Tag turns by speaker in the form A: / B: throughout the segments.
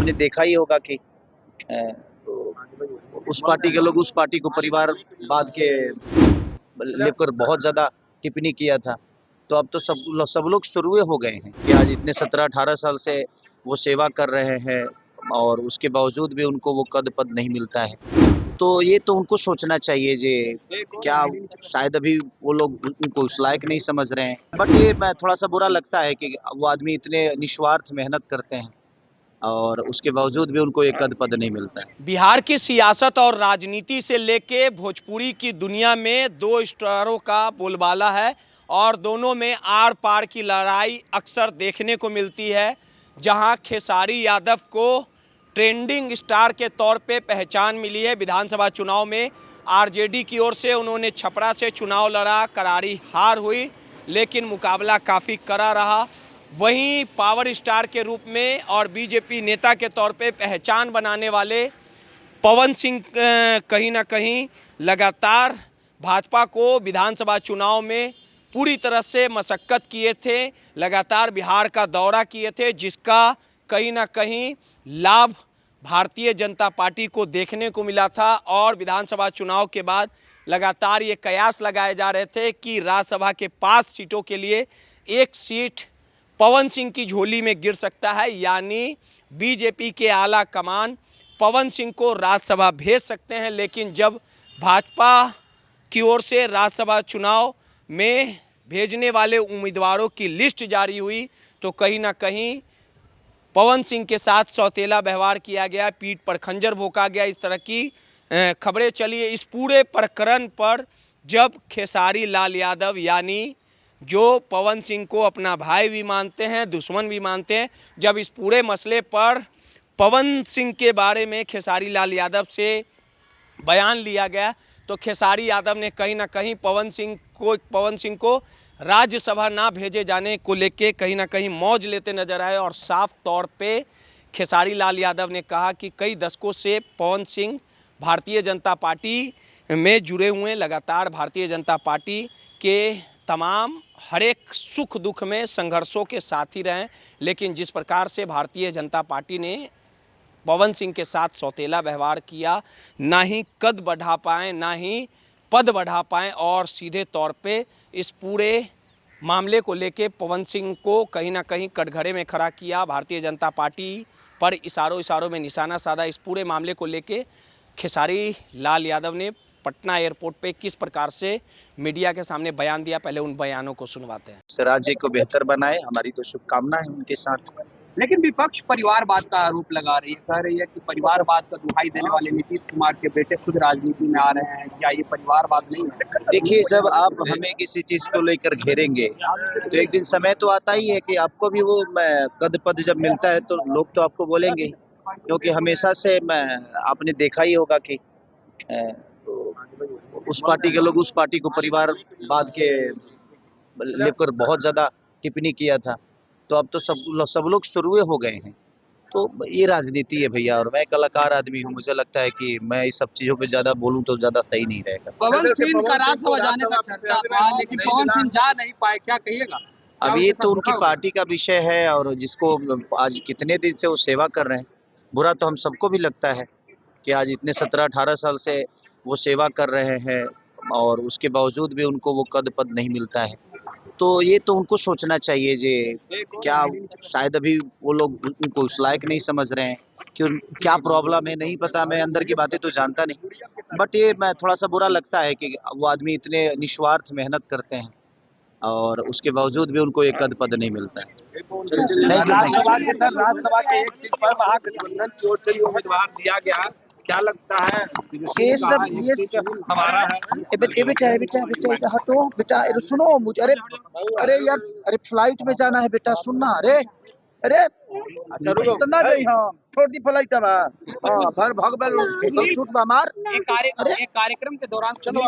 A: आपने देखा ही होगा कि उस पार्टी के लोग उस पार्टी को परिवारवाद के लेकर बहुत ज़्यादा टिप्पणी किया था। तो अब तो सब लोग शुरू हो गए हैं कि आज इतने 17-18 साल से वो सेवा कर रहे हैं और उसके बावजूद भी उनको वो कद पद नहीं मिलता है। तो ये तो उनको सोचना चाहिए जे क्या शायद अभी वो लोग उनको उस लायक नहीं समझ रहे हैं। बट ये मैं थोड़ा-सा बुरा लगता है कि वो आदमी इतने निस्वार्थ मेहनत करते हैं और उसके बावजूद भी उनको एक कद पद नहीं मिलता है।
B: बिहार की सियासत और राजनीति से लेके भोजपुरी की दुनिया में दो स्टारों का बोलबाला है और दोनों में आर पार की लड़ाई अक्सर देखने को मिलती है। जहां खेसारी यादव को ट्रेंडिंग स्टार के तौर पे पहचान मिली है विधानसभा चुनाव में। आरजेडी की ओर से उन्होंने छपरा से चुनाव लड़ा, करारी हार हुई, लेकिन मुकाबला काफ़ी कड़ा रहा। वहीं पावर स्टार के रूप में और बीजेपी नेता के तौर पे पहचान बनाने वाले पवन सिंह कहीं ना कहीं लगातार भाजपा को विधानसभा चुनाव में पूरी तरह से मशक्कत किए थे, लगातार बिहार का दौरा किए थे, जिसका कहीं ना कहीं लाभ भारतीय जनता पार्टी को देखने को मिला था। और विधानसभा चुनाव के बाद लगातार ये कयास लगाए जा रहे थे कि राज्यसभा के 5 सीटों के लिए एक सीट पवन सिंह की झोली में गिर सकता है, यानी बीजेपी के आला कमान पवन सिंह को राज्यसभा भेज सकते हैं। लेकिन जब भाजपा की ओर से राज्यसभा चुनाव में भेजने वाले उम्मीदवारों की लिस्ट जारी हुई तो कहीं ना कहीं पवन सिंह के साथ सौतेला व्यवहार किया गया, पीठ पर खंजर भोंका गया, इस तरह की खबरें चली है। इस पूरे प्रकरण पर जब खेसारी लाल यादव यानी जो पवन सिंह को अपना भाई भी मानते हैं, दुश्मन भी मानते हैं, जब इस पूरे मसले पर पवन सिंह के बारे में खेसारी लाल यादव से बयान लिया गया तो खेसारी यादव ने कहीं ना कहीं पवन सिंह को राज्यसभा ना भेजे जाने को लेके कहीं ना कहीं मौज लेते नजर आए। और साफ तौर पे खेसारी लाल यादव ने कहा कि कई दशकों से पवन सिंह भारतीय जनता पार्टी में जुड़े हुए हैं, लगातार भारतीय जनता पार्टी के तमाम हर एक सुख दुख में संघर्षों के साथी रहे। लेकिन जिस प्रकार से भारतीय जनता पार्टी ने पवन सिंह के साथ सौतेला व्यवहार किया, ना ही कद बढ़ा पाए ना ही पद बढ़ा पाए और सीधे तौर पे इस पूरे मामले को लेके पवन सिंह को कहीं ना कहीं कटघरे में खड़ा किया। भारतीय जनता पार्टी पर इशारों में निशाना साधा। इस पूरे मामले को लेके खेसारी लाल यादव ने पटना एयरपोर्ट पे किस प्रकार से मीडिया के सामने बयान दिया, पहले उन बयानों को सुनवाते हैं।
A: राज्य को बेहतर बनाए, हमारी तो शुभकामना है उनके साथ।
C: लेकिन विपक्ष परिवारवाद का आरोप लगा रही है, कह रही है कि परिवारवाद का दुहाई देने वाले नीतीश कुमार के बेटे खुद राजनीति में आ रहे हैं, क्या ये परिवारवाद नहीं है?
A: देखिए, जब आप हमें किसी चीज को लेकर घेरेंगे तो एक दिन समय तो आता ही है कि आपको भी वो कद पद जब मिलता है तो लोग तो आपको बोलेंगे ही। क्योंकि हमेशा से आपने देखा ही होगा कि उस पार्टी के लोग उस पार्टी को परिवारवाद के लेकर बहुत ज्यादा टिप्पणी किया था। तो अब तो सब लोग शुरू हो गए हैं। तो ये राजनीति है भैया, और मैं कलाकार आदमी हूँ, मुझे लगता है कि मैं इस सब चीजों पे ज्यादा बोलूँ तो ज्यादा सही नहीं रहेगा।
C: पवन सिंह का राज्यसभा जाने का चर्चा था, लेकिन पवन सिंह जा नहीं पाए, क्या कहिएगा?
A: अब ये तो उनकी पार्टी का विषय है और जिसको आज कितने दिन से वो सेवा कर रहे हैं, बुरा तो हम सबको भी लगता है कि आज इतने 17-18 साल से वो सेवा कर रहे हैं और उसके बावजूद भी उनको वो कद पद नहीं मिलता है। तो ये तो उनको सोचना चाहिए जे क्या शायद अभी वो लोग उनको उस लायक नहीं समझ रहे हैं कि क्या प्रॉब्लम है, नहीं पता। मैं अंदर की बातें तो जानता नहीं, बट ये मैं थोड़ा सा बुरा लगता है कि वो आदमी इतने निस्वार्थ मेहनत करते हैं और उसके बावजूद भी उनको एक कद पद नहीं मिलता है।
C: राज्यसभा के एक सीट पर महागठबंधन की ओर से भी उम्मीदवार दिया गया, क्या लगता है?
A: ये सब ये
C: हमारा है
A: बेटा हटो बेटा, सुनो मुझे। अरे यार, अरे फ्लाइट में जाना है बेटा, सुनना। अरे अच्छा रुको, इतना नहीं। हाँ, छोड़ दी फ्लाइट में। हाँ, भग छूट मार।
C: एक कार्यक्रम के दौरान
A: रुको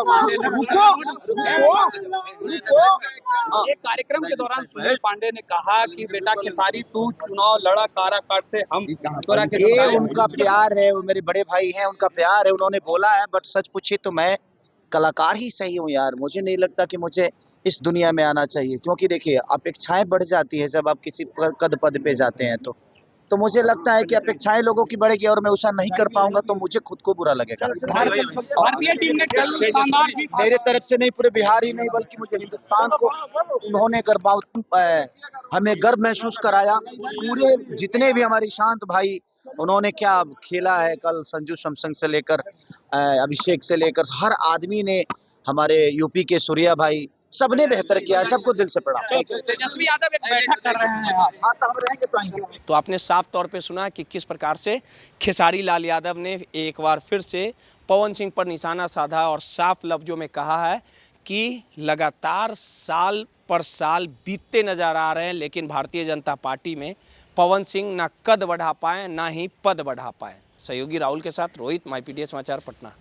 C: एक कार्यक्रम के दौरान सुनील पांडे ने कहा कि बेटा खेसारी तू चुनाव लड़ा काराकाट से, हम
A: ये उनका प्यार है, वो मेरे बड़े भाई हैं, उनका प्यार है, उन्होंने बोला है। बट सच पूछे तो मैं कलाकार ही सही हूँ यार, मुझे नहीं लगता कि मुझे इस दुनिया में आना चाहिए। क्योंकि देखिए, अपेक्षाएं बढ़ जाती है जब आप किसी कद पद पे जाते हैं। तो तो मुझे लगता है कि अपेक्षाएं लोगों की बढ़ेगी और मैं ऐसा नहीं कर पाऊंगा तो मुझे खुद को बुरा लगेगा।
C: भारतीय टीम ने कल शानदार जीत
A: मेरे तरफ से नहीं, पूरे बिहार ही नहीं बल्कि मुझे हिंदुस्तान को उन्होंने हमें गर्व महसूस कराया। पूरे जितने भी हमारे ईशांत भाई उन्होंने क्या खेला है कल, संजू सैमसंग से लेकर अभिषेक से लेकर हर आदमी ने, हमारे यूपी के सूर्या भाई, सबने बेहतर किया, सबको दिल से प्रणाम।
C: तेजस्वी यादव एक बैठक कर रहे हैं आज।
A: हाँ, तो हम रहेंगे तो आएंगे।
B: तो आपने साफ तौर पे सुना कि किस प्रकार से खेसारी लाल यादव ने एक बार फिर से पवन सिंह पर निशाना साधा और साफ लफ्जों में कहा है कि लगातार साल पर साल बीतते नजर आ रहे हैं, लेकिन भारतीय जनता पार्टी में पवन सिंह ना कद बढ़ा पाए ना ही पद बढ़ा पाए। सहयोगी राहुल के साथ रोहित, माईपीडीएस समाचार, पटना।